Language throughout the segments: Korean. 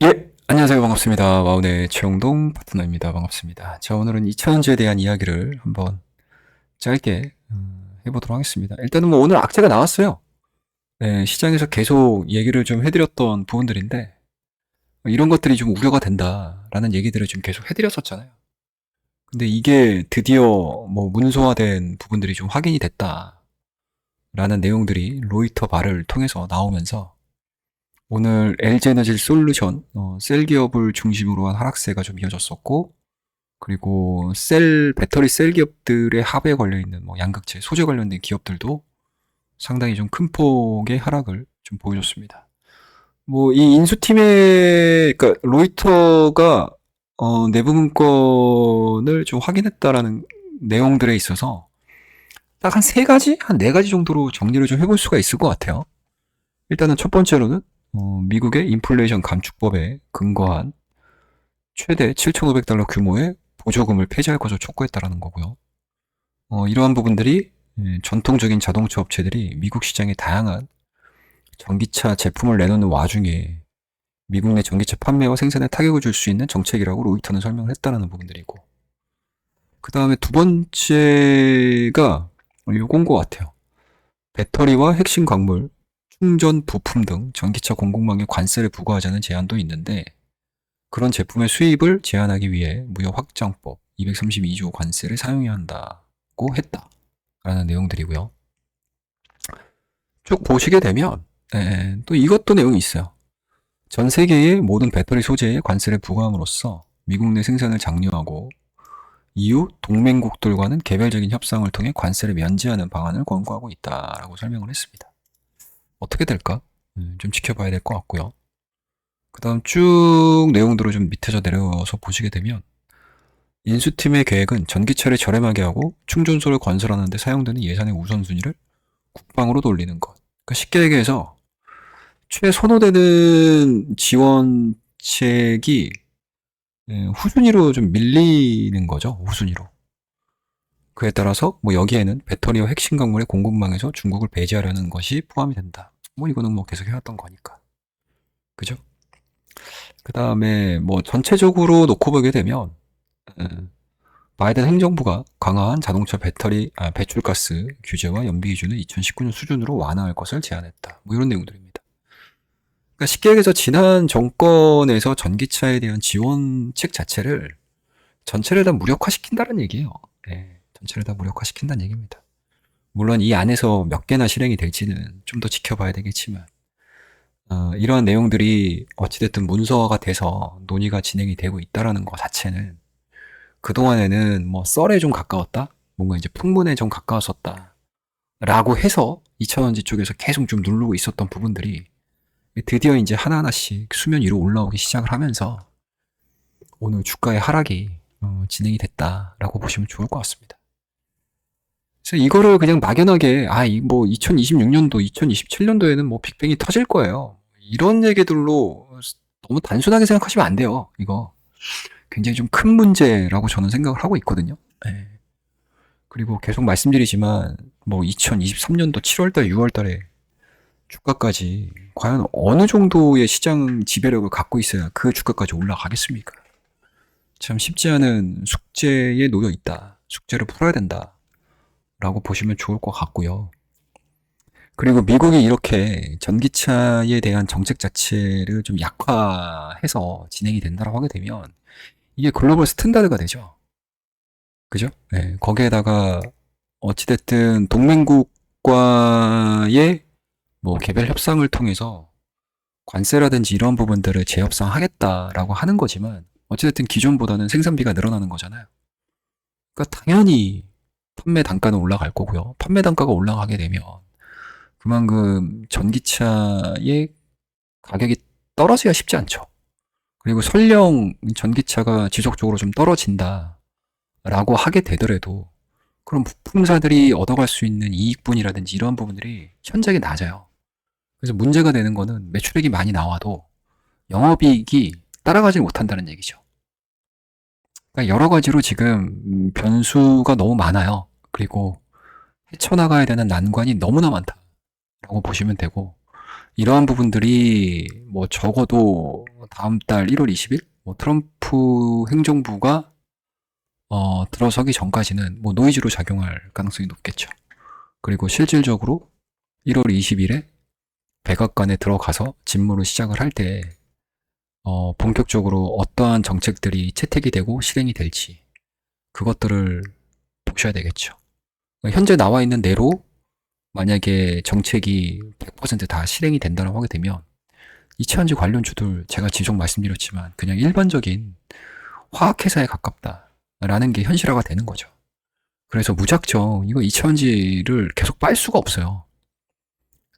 예, 안녕하세요. 반갑습니다. 와운의 최영동 파트너입니다. 반갑습니다. 자, 오늘은 2000원지에 대한 이야기를 한번 짧게 해보도록 하겠습니다. 일단은 뭐 오늘 악재가 나왔어요. 네, 시장에서 계속 얘기를 좀 해드렸던 부분들인데 이런 것들이 좀 우려가 된다라는 얘기들을 좀 계속 해드렸었잖아요. 근데 이게 드디어 뭐 문서화된 부분들이 좀 확인이 됐다라는 내용들이 로이터 발을 통해서 나오면서 오늘 LG에너지 솔루션 셀 기업을 중심으로 한 하락세가 좀 이어졌었고, 그리고 배터리 셀 기업들의 합에 걸려있는 뭐 양극재, 소재 관련된 기업들도 상당히 좀 큰 폭의 하락을 좀 보여줬습니다. 뭐, 이 인수팀의, 그러니까 로이터가, 내부 문건을 좀 확인했다라는 내용들에 있어서 딱 한 세 가지? 한 네 가지 정도로 정리를 좀 해볼 수가 있을 것 같아요. 일단은 첫 번째로는, 미국의 인플레이션 감축법에 근거한 최대 7,500달러 규모의 보조금을 폐지할 것을 촉구했다라는 거고요. 이러한 부분들이 전통적인 자동차 업체들이 미국 시장에 다양한 전기차 제품을 내놓는 와중에 미국 내 전기차 판매와 생산에 타격을 줄 수 있는 정책이라고 로이터는 설명을 했다는 부분들이고, 그 다음에 두 번째가 요건 것 같아요. 배터리와 핵심 광물, 충전 부품 등 전기차 공급망에 관세를 부과하자는 제안도 있는데, 그런 제품의 수입을 제한하기 위해 무역확장법 232조 관세를 사용해야 한다고 했다라는 내용들이고요. 쭉 보시게 되면 또 이것도 내용이 있어요. 전 세계의 모든 배터리 소재에 관세를 부과함으로써 미국 내 생산을 장려하고 이후 동맹국들과는 개별적인 협상을 통해 관세를 면제하는 방안을 권고하고 있다라고 설명을 했습니다. 어떻게 될까? 좀 지켜봐야 될 것 같고요. 그 다음 쭉 내용들을 좀 밑에서 내려서 보시게 되면 인수팀의 계획은 전기차를 저렴하게 하고 충전소를 건설하는 데 사용되는 예산의 우선순위를 국방으로 돌리는 것. 그러니까 쉽게 얘기해서 최선호되는 지원책이 후순위로 좀 밀리는 거죠. 후순위로. 그에 따라서 뭐 여기에는 배터리와 핵심 광물의 공급망에서 중국을 배제하려는 것이 포함이 된다. 뭐 이거는 뭐 계속 해왔던 거니까. 그죠? 그 다음에 뭐 전체적으로 놓고 보게 되면 바이든 행정부가 강화한 자동차 배출가스 규제와 연비 기준을 2019년 수준으로 완화할 것을 제안했다. 뭐 이런 내용들입니다. 그러니까 쉽게 얘기해서 지난 정권에서 전기차에 대한 지원책 자체를 전체를 다 무력화시킨다는 얘기예요. 네, 전체를 다 무력화시킨다는 얘기입니다. 물론 이 안에서 몇 개나 실행이 될지는 좀 더 지켜봐야 되겠지만, 이러한 내용들이 어찌됐든 문서화가 돼서 논의가 진행이 되고 있다라는 것 자체는 그동안에는 뭐 썰에 좀 가까웠다? 뭔가 이제 풍문에 좀 가까웠었다. 라고 해서 2000원지 쪽에서 계속 좀 누르고 있었던 부분들이 드디어 이제 하나하나씩 수면 위로 올라오기 시작을 하면서 오늘 주가의 하락이 진행이 됐다라고 보시면 좋을 것 같습니다. 그래서 이거를 그냥 막연하게 뭐 2026년도, 2027년도에는 뭐 빅뱅이 터질 거예요. 이런 얘기들로 너무 단순하게 생각하시면 안 돼요. 이거 굉장히 좀 큰 문제라고 저는 생각을 하고 있거든요. 네. 그리고 계속 말씀드리지만 뭐 2023년도 7월달, 6월달에 주가까지 과연 어느 정도의 시장 지배력을 갖고 있어야 그 주가까지 올라가겠습니까? 참 쉽지 않은 숙제에 놓여 있다. 숙제를 풀어야 된다. 라고 보시면 좋을 것 같고요. 그리고 미국이 이렇게 전기차에 대한 정책 자체를 좀 약화해서 진행이 된다고 하게 되면 이게 글로벌 스탠다드가 되죠. 그죠? 네, 거기에다가 어찌됐든 동맹국과의 뭐 개별 협상을 통해서 관세라든지 이런 부분들을 재협상하겠다라고 하는 거지만 어찌됐든 기존보다는 생산비가 늘어나는 거잖아요. 그러니까 당연히 판매 단가는 올라갈 거고요. 판매 단가가 올라가게 되면 그만큼 전기차의 가격이 떨어지기가 쉽지 않죠. 그리고 설령 전기차가 지속적으로 좀 떨어진다라고 하게 되더라도 그럼 부품사들이 얻어갈 수 있는 이익분이라든지 이런 부분들이 현저하게 낮아요. 그래서 문제가 되는 거는 매출액이 많이 나와도 영업이익이 따라가지 못한다는 얘기죠. 그러니까 여러 가지로 지금 변수가 너무 많아요. 그리고 헤쳐나가야 되는 난관이 너무나 많다라고 보시면 되고, 이러한 부분들이 뭐 적어도 다음 달 1월 20일 뭐 트럼프 행정부가 들어서기 전까지는 뭐 노이즈로 작용할 가능성이 높겠죠. 그리고 실질적으로 1월 20일에 백악관에 들어가서 직무를 시작을 할 때 본격적으로 어떠한 정책들이 채택이 되고 실행이 될지 그것들을 보셔야 되겠죠. 현재 나와 있는 내로 만약에 정책이 100%다 실행이 된다고 하게 되면 이차전지 관련주들 제가 지속 말씀드렸지만 그냥 일반적인 화학회사에 가깝다라는 게 현실화가 되는 거죠. 그래서 무작정 이거 이차전지를 계속 빨 수가 없어요.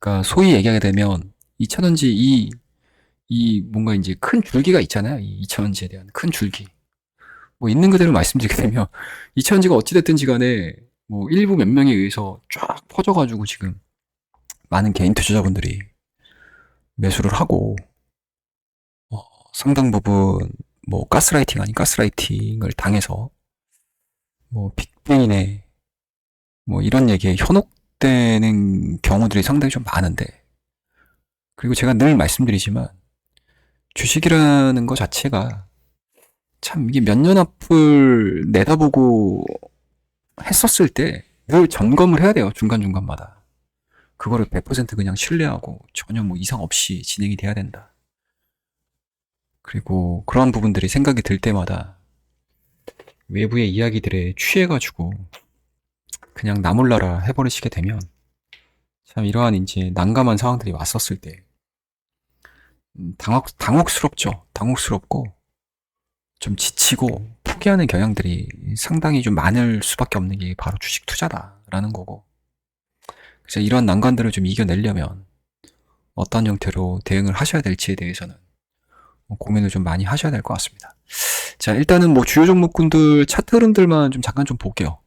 그러니까 소위 얘기하게 되면 이차전지 이 뭔가 이제 큰 줄기가 있잖아요. 이 이차전지에 대한 큰 줄기. 뭐 있는 그대로 말씀드리게 되면 이차전지가 어찌됐든지 간에 뭐 일부 몇 명에 의해서 쫙 퍼져가지고 지금 많은 개인 투자자분들이 매수를 하고 상당 부분 뭐 가스라이팅 아닌 가스라이팅을 당해서 뭐 빅뱅이네 뭐 이런 얘기에 현혹되는 경우들이 상당히 좀 많은데 그리고 제가 늘 말씀드리지만 주식이라는 것 자체가 참 이게 몇 년 앞을 내다보고 했었을 때 늘 점검을 해야 돼요. 중간중간마다. 그거를 100% 그냥 신뢰하고 전혀 뭐 이상 없이 진행이 돼야 된다. 그리고 그러한 부분들이 생각이 들 때마다 외부의 이야기들에 취해가지고 그냥 나몰라라 해버리시게 되면 참 이러한 이제 난감한 상황들이 왔었을 때 당혹스럽죠. 당혹스럽고 좀 지치고 포기하는 경향들이 상당히 좀 많을 수밖에 없는 게 바로 주식 투자다라는 거고 그래서 이러한 난관들을 좀 이겨내려면 어떤 형태로 대응을 하셔야 될지에 대해서는 고민을 좀 많이 하셔야 될 것 같습니다. 자, 일단은 뭐 주요 종목군들 차트 흐름들만 좀 잠깐 좀 볼게요.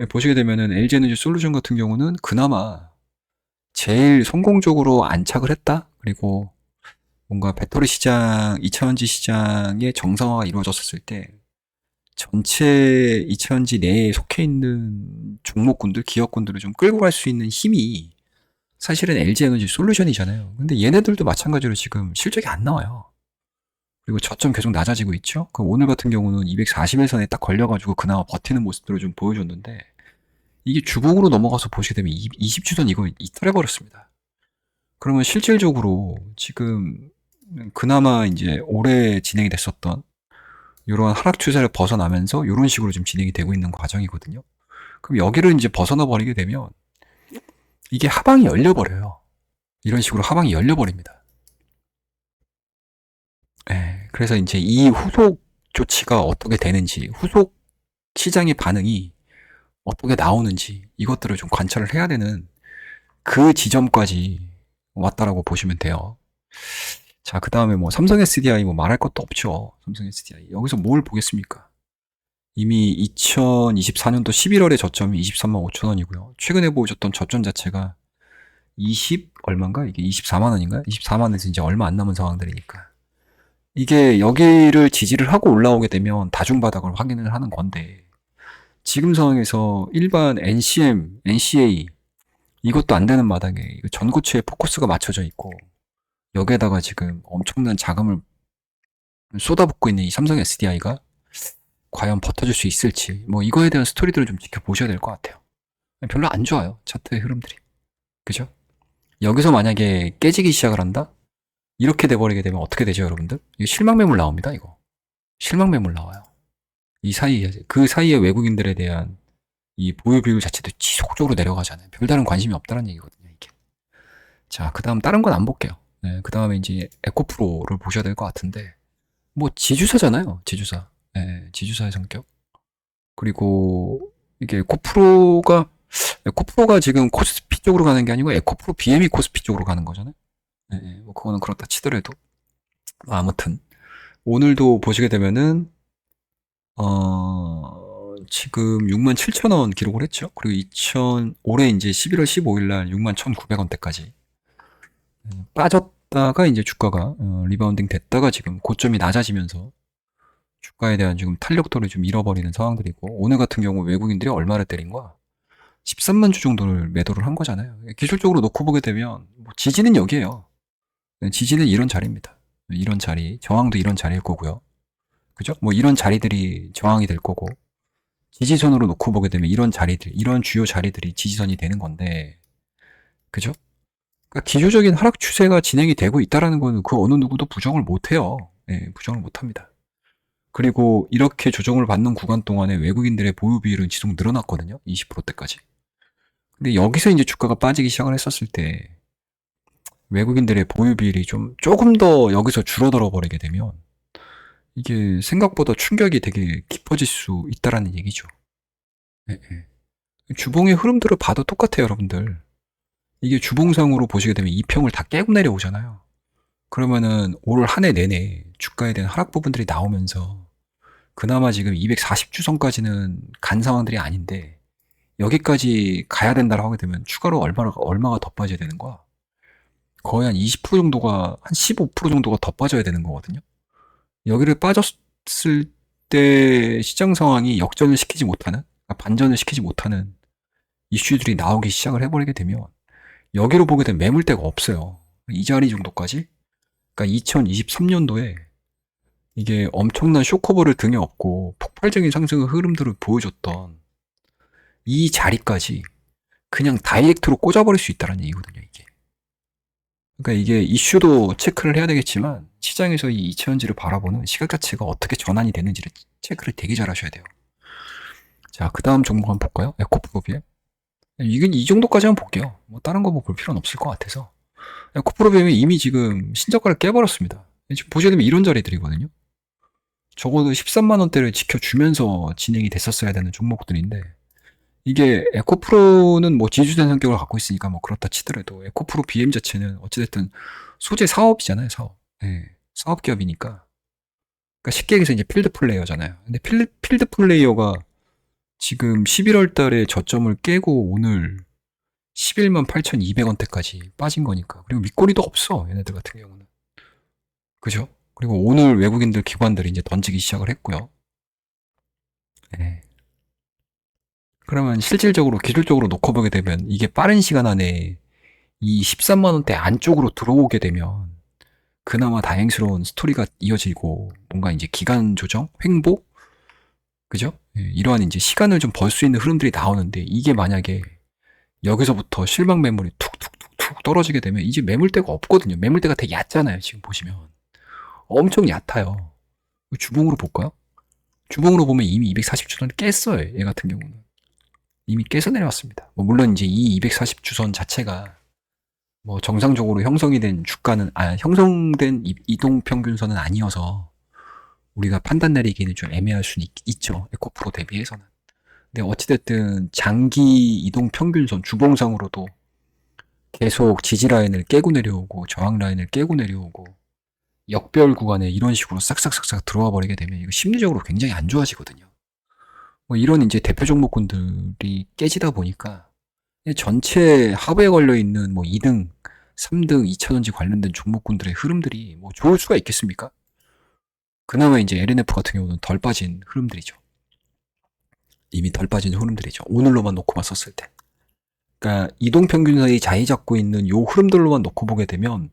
보시게 되면은 LG에너지 솔루션 같은 경우는 그나마 제일 성공적으로 안착을 했다. 그리고 뭔가 배터리 시장, 2차전지 시장의 정상화가 이루어졌을 때 전체 2차전지 내에 속해 있는 종목군들, 기업군들을 좀 끌고 갈 수 있는 힘이 사실은 LG에너지 솔루션이잖아요. 근데 얘네들도 마찬가지로 지금 실적이 안 나와요. 그리고 저점 계속 낮아지고 있죠. 그 오늘 같은 경우는 241선에 딱 걸려가지고 그나마 버티는 모습들을 좀 보여줬는데 이게 주봉으로 넘어가서 보시게 되면 20주선 이거 이탈해버렸습니다. 그러면 실질적으로 지금 그나마 이제 올해 진행이 됐었던 이런 하락 추세를 벗어나면서 이런 식으로 좀 진행이 되고 있는 과정이거든요. 그럼 여기를 이제 벗어나 버리게 되면 이게 하방이 열려버려요. 이런 식으로 하방이 열려버립니다. 예, 그래서 이제 이 후속 조치가 어떻게 되는지, 후속 시장의 반응이 어떻게 나오는지 이것들을 좀 관찰을 해야 되는 그 지점까지 왔다라고 보시면 돼요. 자, 그 다음에 뭐 삼성 SDI 뭐 말할 것도 없죠. 삼성 SDI. 여기서 뭘 보겠습니까? 이미 2024년도 11월에 저점이 23만 5천 원이고요. 최근에 보여줬던 저점 자체가 20 얼마인가? 이게 24만 원인가? 24만 원에서 이제 얼마 안 남은 상황들이니까. 이게 여기를 지지를 하고 올라오게 되면 다중바닥을 확인을 하는 건데 지금 상황에서 일반 NCM, NCA 이것도 안 되는 마당에 전고체에 포커스가 맞춰져 있고 여기에다가 지금 엄청난 자금을 쏟아붓고 있는 이 삼성 SDI가 과연 버텨줄 수 있을지 뭐 이거에 대한 스토리들을 좀 지켜보셔야 될 것 같아요. 별로 안 좋아요. 차트의 흐름들이. 그죠? 여기서 만약에 깨지기 시작을 한다? 이렇게 돼버리게 되면 어떻게 되죠, 여러분들? 이거 실망 매물 나옵니다, 이거. 실망 매물 나와요. 이 사이에, 그 사이에 외국인들에 대한 이 보유 비율 자체도 지속적으로 내려가잖아요. 별다른 관심이 없다는 얘기거든요, 이게. 자, 그 다음 다른 건 안 볼게요. 네, 그 다음에 이제 에코프로를 보셔야 될 것 같은데, 뭐 지주사잖아요, 지주사. 네, 지주사의 성격. 그리고 이게 에코프로가 지금 코스피 쪽으로 가는 게 아니고 에코프로 BM이 코스피 쪽으로 가는 거잖아요. 네, 뭐 그거는 그렇다 치더라도 아무튼 오늘도 보시게 되면은 지금 67,000원 기록을 했죠. 그리고 올해 이제 11월 15일 날 61,900원대까지 빠졌다가 이제 주가가 리바운딩 됐다가 지금 고점이 낮아지면서 주가에 대한 지금 탄력도를 좀 잃어버리는 상황들이고 오늘 같은 경우 외국인들이 얼마를 때린 거야? 13만 주 정도를 매도를 한 거잖아요. 기술적으로 놓고 보게 되면 뭐 지지는 여기에요. 지지는 이런 자리입니다. 이런 자리, 저항도 이런 자리일 거고요. 그죠? 뭐 이런 자리들이 저항이 될 거고, 지지선으로 놓고 보게 되면 이런 자리들, 이런 주요 자리들이 지지선이 되는 건데, 그죠? 그러니까 기조적인 하락 추세가 진행이 되고 있다라는 거는 그 어느 누구도 부정을 못 해요. 예, 부정을 못 합니다. 그리고 이렇게 조정을 받는 구간 동안에 외국인들의 보유 비율은 지속 늘어났거든요. 20%대까지. 근데 여기서 이제 주가가 빠지기 시작을 했었을 때 외국인들의 보유 비율이 조금 더 여기서 줄어들어 버리게 되면 이게 생각보다 충격이 되게 깊어질 수 있다라는 얘기죠. 예, 예. 주봉의 흐름들을 봐도 똑같아요, 여러분들. 이게 주봉상으로 보시게 되면 이평을 다 깨고 내려오잖아요. 그러면은 올 한 해 내내 주가에 대한 하락 부분들이 나오면서 그나마 지금 240주선까지는 간 상황들이 아닌데 여기까지 가야 된다고 하게 되면 추가로 얼마가 더 빠져야 되는 거야? 거의 한 20% 정도가, 한 15% 정도가 더 빠져야 되는 거거든요. 여기를 빠졌을 때 시장 상황이 역전을 시키지 못하는, 반전을 시키지 못하는 이슈들이 나오기 시작을 해버리게 되면 여기로 보게 되면 매물대가 없어요. 이 자리 정도까지? 그러니까 2023년도에 이게 엄청난 쇼커버를 등에 업고 폭발적인 상승의 흐름들을 보여줬던 이 자리까지 그냥 다이렉트로 꽂아버릴 수 있다는 얘기거든요, 이게. 그러니까 이게 이슈도 체크를 해야 되겠지만 시장에서 이 이차전지를 바라보는 시각 자체가 어떻게 전환이 되는지를 체크를 되게 잘 하셔야 돼요. 자, 그 다음 종목 한번 볼까요? 에코프로비엠. 이건 이 정도까지만 볼게요. 뭐 다른 거 뭐 볼 필요는 없을 것 같아서. 에코프로비엠이 이미 지금 신저가를 깨버렸습니다. 지금 보시게 되면 이런 자리들이거든요. 적어도 13만원대를 지켜주면서 진행이 됐었어야 되는 종목들인데 이게 에코프로는 뭐 지주된 성격을 갖고 있으니까 뭐 그렇다 치더라도 에코프로 BM 자체는 어찌됐든 소재 사업이잖아요, 사업. 예, 사업 기업이니까. 그러니까 쉽게 얘기해서 이제 필드 플레이어잖아요. 근데 필드 플레이어가 지금 11월 달에 저점을 깨고 오늘 11만 8,200원대까지 빠진 거니까. 그리고 밑거리도 없어, 얘네들 같은 경우는. 그죠? 그리고 오늘 외국인들 기관들이 이제 던지기 시작을 했고요. 네. 그러면 실질적으로 기술적으로 놓고 보게 되면 이게 빠른 시간 안에 이 13만 원대 안쪽으로 들어오게 되면 그나마 다행스러운 스토리가 이어지고 뭔가 이제 기간 조정, 횡보, 그죠? 예, 이러한 이제 시간을 좀 벌 수 있는 흐름들이 나오는데 이게 만약에 여기서부터 실망 매물이 툭툭툭툭 떨어지게 되면 이제 매물대가 없거든요. 매물대가 되게 얕잖아요. 지금 보시면 엄청 얕아요. 주봉으로 볼까요? 주봉으로 보면 이미 240주선을 깼어요. 얘 같은 경우는 이미 깨서 내려왔습니다. 뭐 물론 이제 이 240주선 자체가 뭐 정상적으로 형성이 된 주가는 형성된 이동 평균선은 아니어서 우리가 판단 내리기는 좀 애매할 수는 있죠. 에코프로 대비해서는. 근데 어찌됐든 장기 이동 평균선 주봉상으로도 계속 지지 라인을 깨고 내려오고 저항 라인을 깨고 내려오고 역별 구간에 이런 식으로 싹싹싹싹 들어와 버리게 되면 이거 심리적으로 굉장히 안 좋아지거든요. 뭐 이런 이제 대표 종목군들이 깨지다 보니까 전체 하부에 걸려 있는 뭐 2등, 3등, 2차전지 관련된 종목군들의 흐름들이 뭐 좋을 수가 있겠습니까? 그나마 이제 LNF 같은 경우는 덜 빠진 흐름들이죠. 이미 덜 빠진 흐름들이죠. 오늘로만 놓고만 썼을 때. 그러니까 이동평균선이 자리 잡고 있는 요 흐름들로만 놓고 보게 되면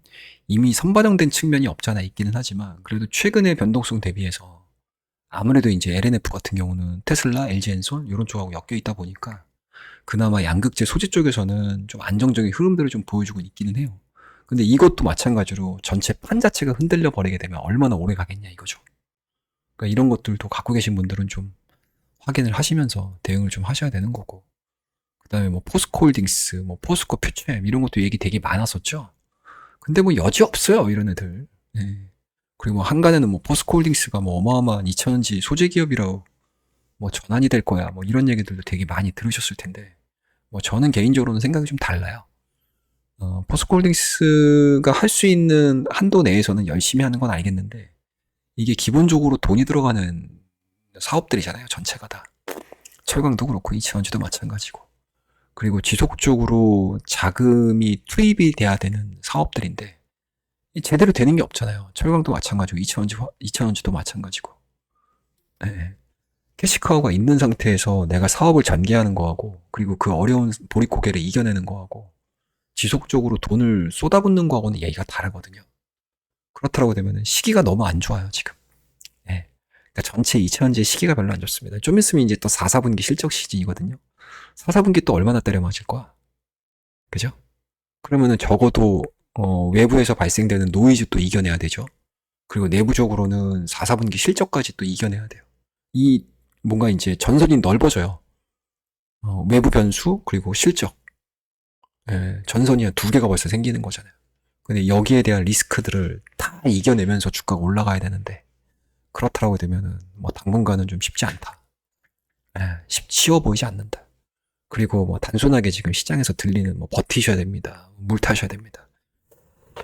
이미 선반영된 측면이 없잖아 있기는 하지만 그래도 최근의 변동성 대비해서 아무래도 이제 LNF 같은 경우는 테슬라, LG엔솔 이런 쪽하고 엮여 있다 보니까 그나마 양극재 소재 쪽에서는 좀 안정적인 흐름들을 좀 보여주고 있기는 해요. 근데 이것도 마찬가지로 전체 판 자체가 흔들려 버리게 되면 얼마나 오래 가겠냐 이거죠. 그러니까 이런 것들도 갖고 계신 분들은 좀 확인을 하시면서 대응을 좀 하셔야 되는 거고. 그 다음에 뭐 포스코홀딩스, 뭐 포스코 퓨처엠 이런 것도 얘기 되게 많았었죠. 근데 뭐 여지 없어요 이런 애들. 네. 그리고 뭐 한간에는 뭐 포스코홀딩스가 뭐 어마어마한 2차전지 소재 기업이라고 뭐 전환이 될 거야 뭐 이런 얘기들도 되게 많이 들으셨을 텐데 뭐 저는 개인적으로는 생각이 좀 달라요. 포스코홀딩스가 할 수 있는 한도 내에서는 열심히 하는 건 알겠는데 이게 기본적으로 돈이 들어가는 사업들이잖아요. 전체가 다. 철강도 그렇고 이차전지도 마찬가지고. 그리고 지속적으로 자금이 투입이 돼야 되는 사업들인데 제대로 되는 게 없잖아요. 철강도 마찬가지고 이차전지도 마찬가지고. 네. 캐시카우가 있는 상태에서 내가 사업을 전개하는 거하고 그리고 그 어려운 보릿고개를 이겨내는 거하고 지속적으로 돈을 쏟아붓는 거하고는 얘기가 다르거든요. 그렇더라고 되면은 시기가 너무 안 좋아요, 지금. 예. 그러니까 전체 2000년제 시기가 별로 안 좋습니다. 좀 있으면 이제 또 4, 4분기 실적 시즌이거든요. 4, 4분기 또 얼마나 때려 맞을 거야? 그죠? 그러면은 적어도 외부에서 발생되는 노이즈 또 이겨내야 되죠. 그리고 내부적으로는 4, 4분기 실적까지 또 이겨내야 돼요. 이 뭔가 이제 전선이 넓어져요. 외부 변수 그리고 실적. 예, 전선이 한 두 개가 벌써 생기는 거잖아요. 근데 여기에 대한 리스크들을 다 이겨내면서 주가가 올라가야 되는데 그렇다고 되면은 뭐 당분간은 좀 쉽지 않다. 예, 쉬워 보이지 않는다. 그리고 뭐 단순하게 지금 시장에서 들리는 뭐 버티셔야 됩니다. 물 타셔야 됩니다.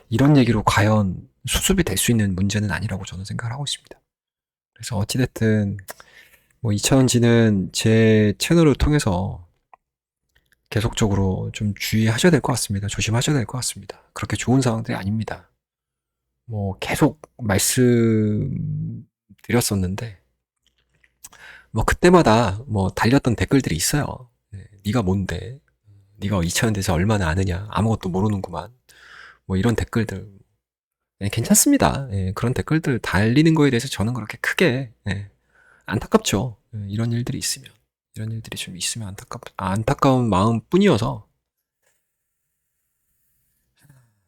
이런 얘기로 과연 수습이 될 수 있는 문제는 아니라고 저는 생각을 하고 있습니다. 그래서 어찌됐든 뭐 이차전지는 제 채널을 통해서 계속적으로 좀 주의하셔야 될 것 같습니다. 조심하셔야 될 것 같습니다. 그렇게 좋은 상황들이 아닙니다. 뭐 계속 말씀드렸었는데 뭐 그때마다 뭐 달렸던 댓글들이 있어요. 네, 네가 뭔데? 네가 2차원 대해서 얼마나 아느냐? 아무것도 모르는구만. 뭐 이런 댓글들 네, 괜찮습니다. 예, 그런 댓글들 달리는 거에 대해서 저는 그렇게 크게 안타깝죠. 예, 이런 일들이 있으면 이런 일들이 좀 있으면 안타까운 마음뿐이어서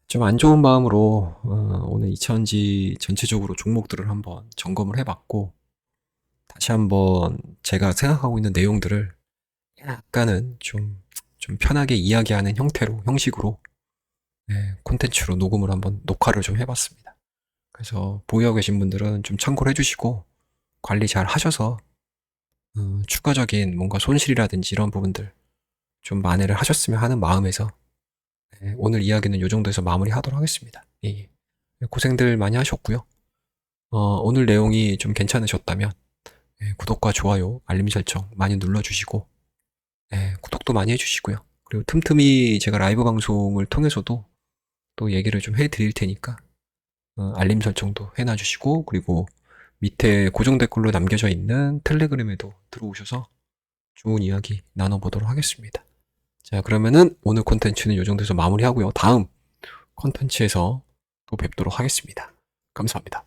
좀 안 좋은 마음으로 오늘 2차전지 전체적으로 종목들을 한번 점검을 해봤고 다시 한번 제가 생각하고 있는 내용들을 약간은 좀 편하게 이야기하는 형식으로 콘텐츠로 녹음을 한번 녹화를 좀 해봤습니다. 그래서 보유하고 계신 분들은 좀 참고를 해주시고 관리 잘 하셔서 추가적인 뭔가 손실이라든지 이런 부분들 좀 만회를 하셨으면 하는 마음에서 오늘 이야기는 이 정도에서 마무리하도록 하겠습니다. 예. 고생들 많이 하셨고요. 오늘 내용이 좀 괜찮으셨다면 구독과 좋아요, 알림 설정 많이 눌러주시고 구독도 많이 해주시고요. 그리고 틈틈이 제가 라이브 방송을 통해서도 또 얘기를 좀 해드릴 테니까 알림 설정도 해놔주시고 그리고 밑에 고정 댓글로 남겨져 있는 텔레그램에도 들어오셔서 좋은 이야기 나눠보도록 하겠습니다. 자, 그러면은 오늘 콘텐츠는 이 정도에서 마무리하고요. 다음 콘텐츠에서 또 뵙도록 하겠습니다. 감사합니다.